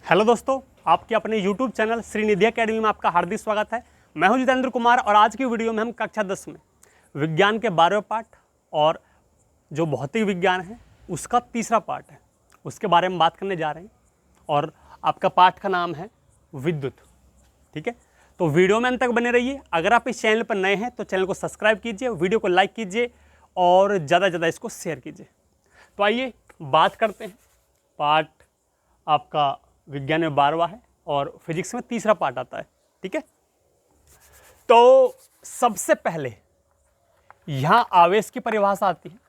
Hello दोस्तों, आपके अपने YouTube चैनल श्रीनिधि एकेडमी में आपका हार्दिक स्वागत है। मैं हूं जितेंद्र कुमार और आज की वीडियो में हम कक्षा 10 में विज्ञान के 12वें पाठ और जो भौतिक विज्ञान है उसका तीसरा पाठ है, उसके बारे में बात करने जा रहे हैं। और आपका पाठ का नाम है विद्युत। ठीक है, तो वीडियो में अंत तक बने रहिए। अगर आप इस चैनल पर नए हैं तो चैनल को सब्सक्राइब कीजिए, वीडियो को लाइक कीजिए और ज़्यादा से ज़्यादा इसको शेयर कीजिए। तो आइए बात करते हैं। पाठ आपका विज्ञान में 12वां है और फिजिक्स में तीसरा पार्ट आता है। ठीक है, तो सबसे पहले यहां आवेश की परिभाषा आती है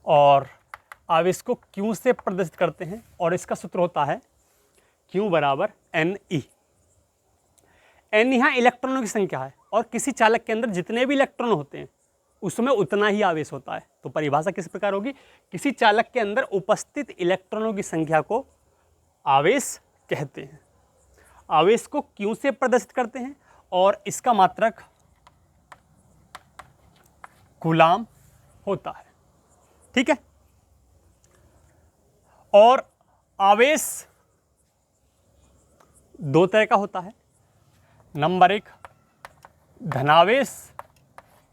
और आवेश को क्यू से प्रदर्शित करते हैं और इसका सूत्र होता है क्यू बराबर एन ई। एन यहाँ इलेक्ट्रॉनों की संख्या है और किसी चालक के अंदर जितने भी इलेक्ट्रॉन होते हैं उसमें उतना ही आवेश होता है। तो परिभाषा किस प्रकार होगी? किसी चालक के अंदर उपस्थित इलेक्ट्रॉनों की संख्या को आवेश कहते हैं। आवेश को क्यू से प्रदर्शित करते हैं और इसका मात्रक कूलाम होता है। ठीक है, और आवेश दो तरह का होता है। नंबर एक धनावेश,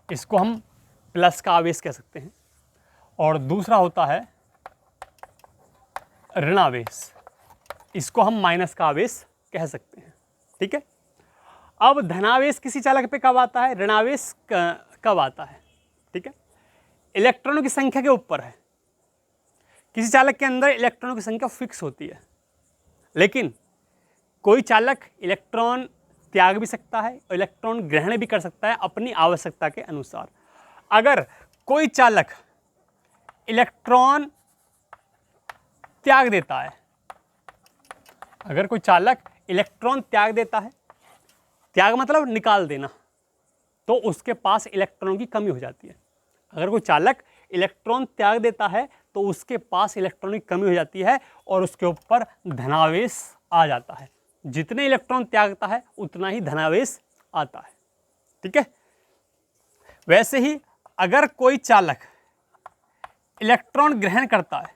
इसको हम प्लस का आवेश कह सकते हैं, और दूसरा होता है ऋणावेश, इसको हम माइनस का आवेश कह सकते हैं। ठीक है, अब धनावेश किसी चालक पे कब आता है, ऋणावेश कब आता है? ठीक है, इलेक्ट्रॉनों की संख्या के ऊपर है। किसी चालक के अंदर इलेक्ट्रॉनों की संख्या फिक्स होती है, लेकिन कोई चालक इलेक्ट्रॉन त्याग भी सकता है और इलेक्ट्रॉन ग्रहण भी कर सकता है अपनी आवश्यकता के अनुसार। अगर कोई चालक इलेक्ट्रॉन त्याग देता है, अगर कोई चालक इलेक्ट्रॉन त्याग देता है, त्याग मतलब निकाल देना, तो उसके पास इलेक्ट्रॉन की कमी हो जाती है। अगर कोई चालक इलेक्ट्रॉन त्याग देता है तो उसके पास इलेक्ट्रॉन की कमी हो जाती है और उसके ऊपर धनावेश आ जाता है। जितने इलेक्ट्रॉन त्यागता है उतना ही धनावेश आता है। ठीक है, वैसे ही अगर कोई चालक इलेक्ट्रॉन ग्रहण करता है,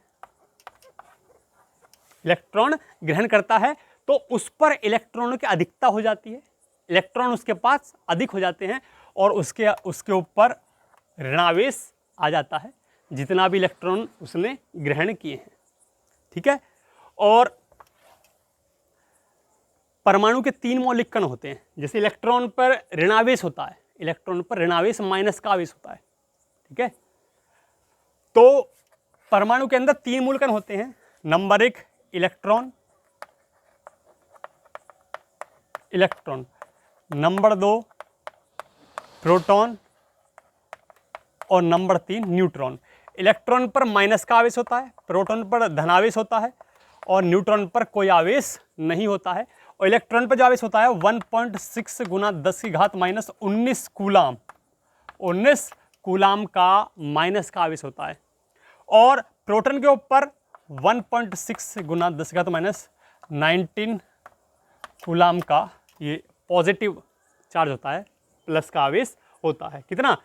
इलेक्ट्रॉन ग्रहण करता है तो उस पर इलेक्ट्रॉनों की अधिकता हो जाती है, इलेक्ट्रॉन उसके पास अधिक हो जाते हैं और उसके ऊपर ऋणावेश आ जाता है, जितना भी इलेक्ट्रॉन उसने ग्रहण किए हैं। ठीक है, और परमाणु के 3 मौलिक कण होते हैं। जैसे इलेक्ट्रॉन पर ऋणावेश होता है, इलेक्ट्रॉन पर ऋणावेश माइनस का आवेश होता है। ठीक है, तो परमाणु के अंदर 3 मूल कण होते हैं। Number 1 electron, electron, number 2 proton और नंबर 3 न्यूट्रॉन। इलेक्ट्रॉन पर माइनस का आवेश होता है, प्रोटॉन पर धनावेश होता है और न्यूट्रॉन पर कोई आवेश नहीं होता है। और इलेक्ट्रॉन पर जो आवेश होता है 1.6 गुना 10 की घात माइनस 19 कूलाम, 19 कूलाम का माइनस का आवेश होता है। और प्रोटॉन के ऊपर 1.6 गुना 10 की घात माइनस 19 कूलाम का ये पॉजिटिव चार्ज होता है, प्लस का आवेश होता है। कितना?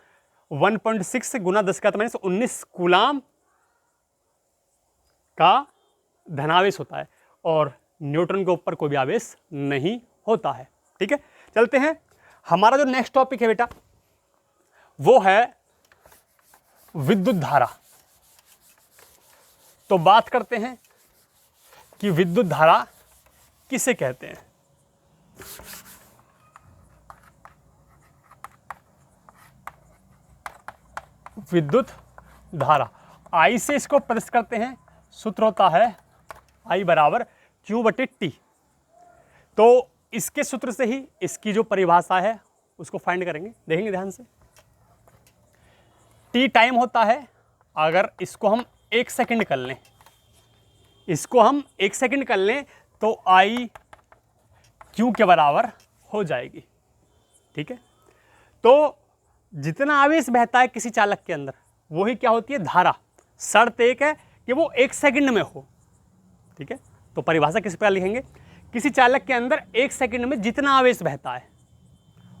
1.6 गुना 10 की घात माइनस 19 कूलाम का धनावेश होता है और न्यूट्रॉन के ऊपर कोई भी आवेश नहीं होता है। ठीक है, चलते हैं। हमारा जो नेक्स्ट टॉपिक है बेटा वो है विद्युत धारा। तो बात करते हैं कि विद्युत धारा किसे कहते हैं। विद्युत धारा आई से इसको प्रदर्शित करते हैं। सूत्र होता है आई बराबर क्यू बटे टी। तो इसके सूत्र से ही इसकी जो परिभाषा है उसको फाइंड करेंगे, देखेंगे ध्यान से। टी टाइम होता है, अगर इसको हम 1 सेकंड कर लें, इसको हम 1 सेकंड कर लें तो आई क्यू के बराबर हो जाएगी। ठीक है, तो जितना आवेश बहता है किसी चालक के अंदर वही क्या होती है? धारा। शर्त एक है कि वो 1 सेकंड में हो। ठीक है, तो परिभाषा किस प्रकार लिखेंगे? किसी चालक के अंदर 1 सेकंड में जितना आवेश बहता है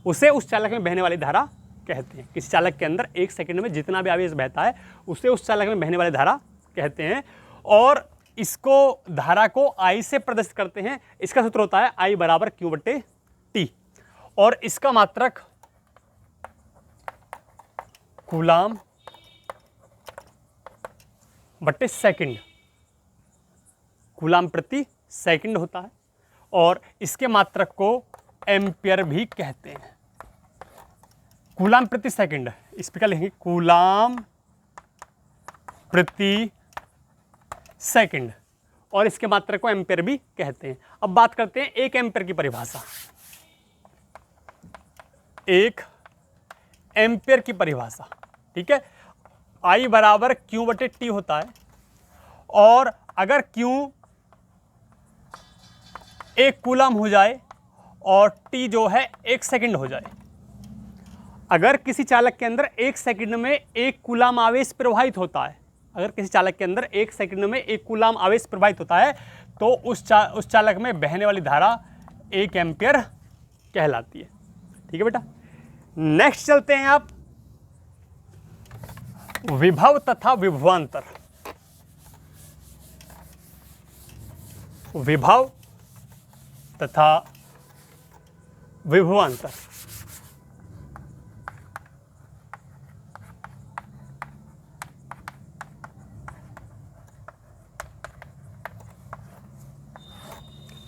उसे उस चालक में बहने वाली धारा कहते हैं। किसी चालक के अंदर 1 सेकंड में जितना भी आवेश बहता है उसे उस चालक में बहने वाली धारा कहते हैं। और इसको धारा को I से प्रदर्शित करते हैं, इसका सूत्र होता है I बराबर Q बटे T, और इसका मात्रक कूलाम बटे सेकंड, कूलाम प्रति सेकंड होता है, और इसके मात्रक को एम्पियर भी कहते हैं। कूलाम प्रति सेकंड, इस पर क्या लिखेंगे, कूलाम प्रति सेकंड, और इसके मात्रक को एम्पियर भी कहते हैं। अब बात करते हैं एक एम्पियर की परिभाषा। एक एम्पियर की परिभाषा, ठीक है, I बराबर Q बटे T होता है, और अगर Q 1 कूलम हो जाए और T जो है 1 सेकंड हो जाए, अगर किसी चालक के अंदर 1 सेकंड में 1 कूलम आवेश प्रवाहित होता है, अगर किसी चालक के अंदर 1 सेकंड में 1 कूलम आवेश प्रवाहित होता है, तो उस चालक में बहने वाली धारा 1 एम्पियर कहलाती है। ठीक है बेटा, नेक्स्ट चलते हैं आप विभव तथा विभवांतर। विभव तथा विभवांतर,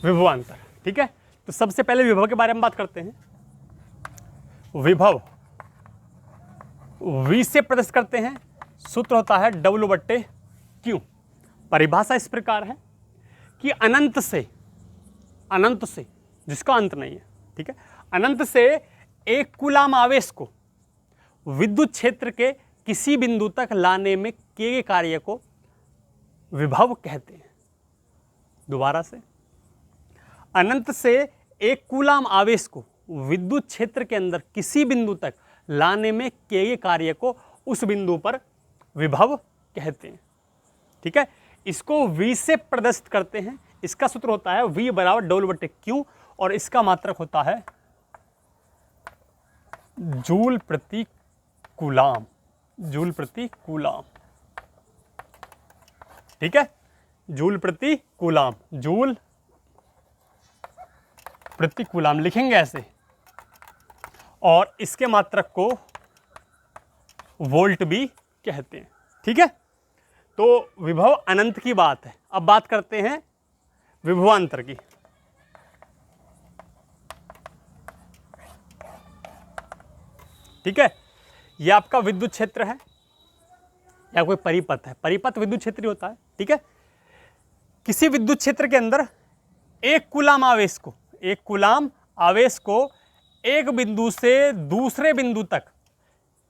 विभवांतर, ठीक है। तो सबसे पहले विभव के बारे में बात करते हैं। विभव V से प्रदर्शित करते हैं, सूत्र होता है W बट्टे Q। परिभाषा इस प्रकार है कि अनंत से जिसका अंत नहीं है, ठीक है, अनंत से 1 कूलम आवेश को विद्युत क्षेत्र के किसी बिंदु तक लाने में किए गए कार्य को विभव कहते हैं। दोबारा से, अनंत से 1 कूलम आवेश को विद्युत क्षेत्र के अंदर किसी बिंदु तक लाने में किए गए कार्य को उस बिंदु पर विभव कहते हैं। ठीक है, इसको V से प्रदर्शित करते हैं, इसका सूत्र होता है V बराबर W बटे Q, और इसका मात्रक होता है जूल प्रति कूलाम, जूल प्रति कूलाम। ठीक है, जूल प्रति कूलाम, जूल प्रति कूलाम लिखेंगे ऐसे, और इसके मात्रक को वोल्ट भी कहते हैं। ठीक है, तो विभव अनंत की बात है। अब बात करते हैं विभवांतर की। ठीक है, यह आपका विद्युत क्षेत्र है या कोई परिपथ है, परिपथ विद्युत क्षेत्र ही होता है। ठीक है, किसी विद्युत क्षेत्र के अंदर 1 कूलम आवेश को, 1 कूलम आवेश को एक बिंदु से दूसरे बिंदु तक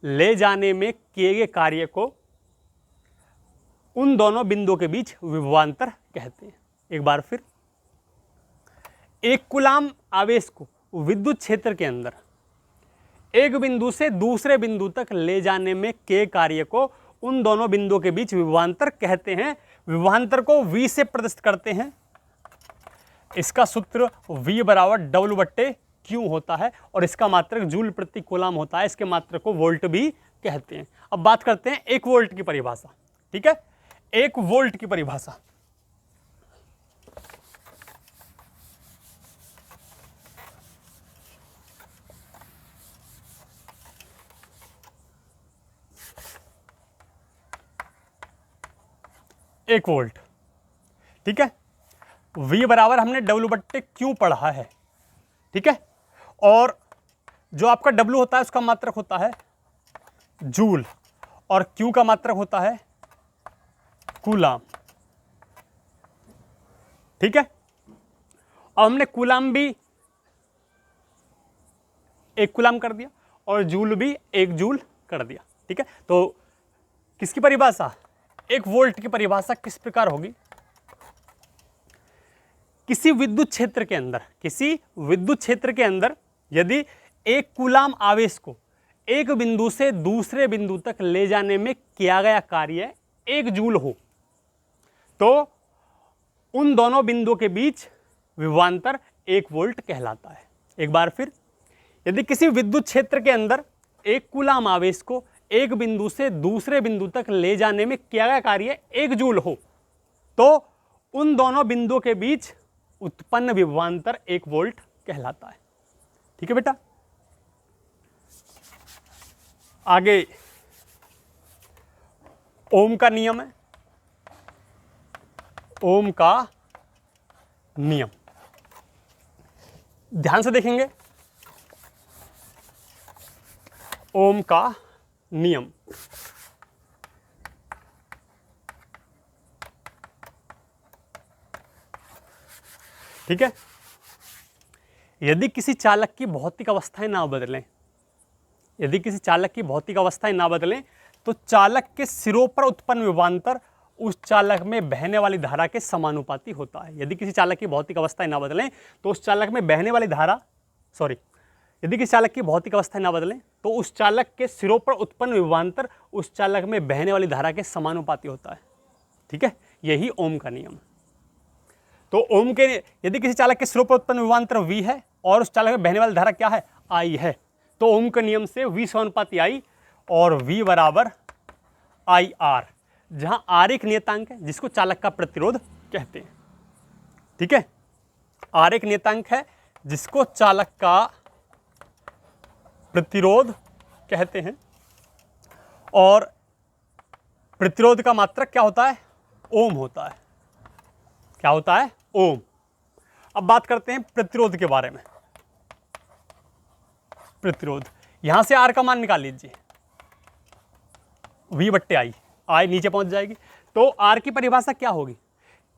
ले जाने में किए गए कार्य को उन दोनों बिंदुओं के बीच विभवांतर कहते हैं। एक बार फिर, 1 कूलम आवेश को विद्युत क्षेत्र के अंदर एक बिंदु से दूसरे बिंदु तक ले जाने में किए कार्य को उन दोनों बिंदुओं के बीच विभवांतर कहते हैं। विभवांतर को V से प्रदर्शित करते हैं, इसका सूत्र V बराबर W बट्टे Q होता है, और इसका मात्रक जूल प्रति कूलम होता है, इसके मात्रक को वोल्ट भी कहते हैं। अब बात करते हैं 1 वोल्ट की परिभाषा। ठीक है, 1 वोल्ट की परिभाषा, एक वोल्ट। ठीक है, V बराबर हमने W बट्टे Q पढ़ा है। ठीक है, और जो आपका W होता है उसका मात्रक होता है जूल, और Q का मात्रक होता है कूलम। ठीक है, अब हमने कूलम भी 1 कूलम कर दिया और जूल भी 1 जूल कर दिया। ठीक है, तो किसकी परिभाषा, 1 वोल्ट की परिभाषा किस प्रकार होगी, किसी विद्युत क्षेत्र के अंदर, किसी विद्युत क्षेत्र के अंदर यदि 1 कूलम आवेश को एक बिंदु से दूसरे बिंदु तक ले जाने में किया गया कार्य 1 जूल हो, तो उन दोनों बिंदुओं के बीच विभवांतर 1 वोल्ट कहलाता है। एक बार फिर, यदि किसी विद्युत क्षेत्र के अंदर 1 कूलम आवेश को एक बिंदु से दूसरे बिंदु तक ले जाने में किया गया कार्य 1 जूल हो, तो उन दोनों बिंदुओं के बीच उत्पन्न विभवांतर 1 वोल्ट कहलाता है। ठीक है बेटा। आगे ओम का नियम है। ओम का नियम ध्यान से देखेंगे। ओम का नियम, ठीक है। यदि किसी चालक की भौतिक अवस्थाएं ना बदलें, यदि किसी चालक की भौतिक अवस्थाएं ना बदलें तो चालक के सिरों पर उत्पन्न विभवांतर उस चालक में बहने वाली धारा के समानुपाती होता है। यदि किसी चालक की भौतिक अवस्थाएं ना बदलें तो उस चालक में बहने वाली धारा, यदि किसी चालक की भौतिक अवस्थाएं ना बदलें तो उस चालक के सिरों पर उत्पन्न विभवांतर उस चालक में बहने वाली धारा के समानुपाती होता है। ठीक है, यही ओम का नियम है। तो ओम के, यदि किसी चालक के सिरों पर उत्पन्न विभवांतर V है और उस चालक में बहने वाली धारा क्या है, I है, तो ओम के नियम से V समानुपाती I और V बराबर IR, जहां R एक नियतांक है जिसको चालक का प्रतिरोध कहते हैं। ठीक है, R एक नियतांक है जिसको चालक का प्रतिरोध कहते हैं और प्रतिरोध का मात्रक क्या होता है, ओम होता है। क्या होता है, ओम। अब बात करते हैं प्रतिरोध के बारे में। प्रतिरोध, यहां से R का मान निकाल लीजिए, V बट्टे I नीचे पहुंच जाएगी। तो R की परिभाषा क्या होगी,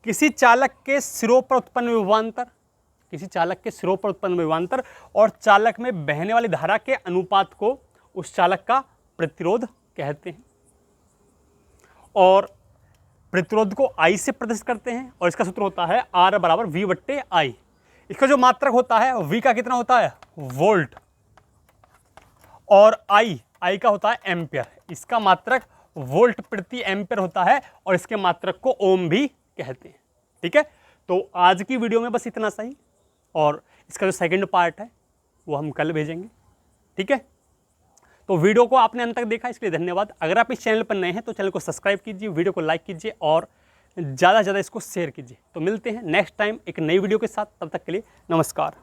किसी चालक के सिरों पर उत्पन्न विभवांतर, किसी चालक के सिरों पर उत्पन्न विभवांतर और चालक में बहने वाली धारा के अनुपात को उस चालक का प्रतिरोध कहते हैं। और प्रतिरोध को I से प्रदर्शित करते हैं और इसका सूत्र होता है R बराबर V बट्टे I। इसका जो मात्रक होता है V का कितना होता है, वोल्ट, और I का होता है एम्पियर। इसका मात्रक वोल्ट प्रति एम्पियर होता है और इसके मात्रक को ओम भी कहते हैं। ठीक है, तो आज की वीडियो में बस इतना सही, और इसका जो सेकंड पार्ट है वो हम कल भेजेंगे। ठीक है, तो वीडियो को आपने अंत तक देखा, इसके लिए धन्यवाद। अगर आप इस चैनल पर नए हैं तो चैनल को सब्सक्राइब कीजिए, वीडियो को लाइक कीजिए और ज़्यादा से ज़्यादा इसको शेयर कीजिए। तो मिलते हैं नेक्स्ट टाइम एक नई वीडियो के साथ, तब तक के लिए नमस्कार।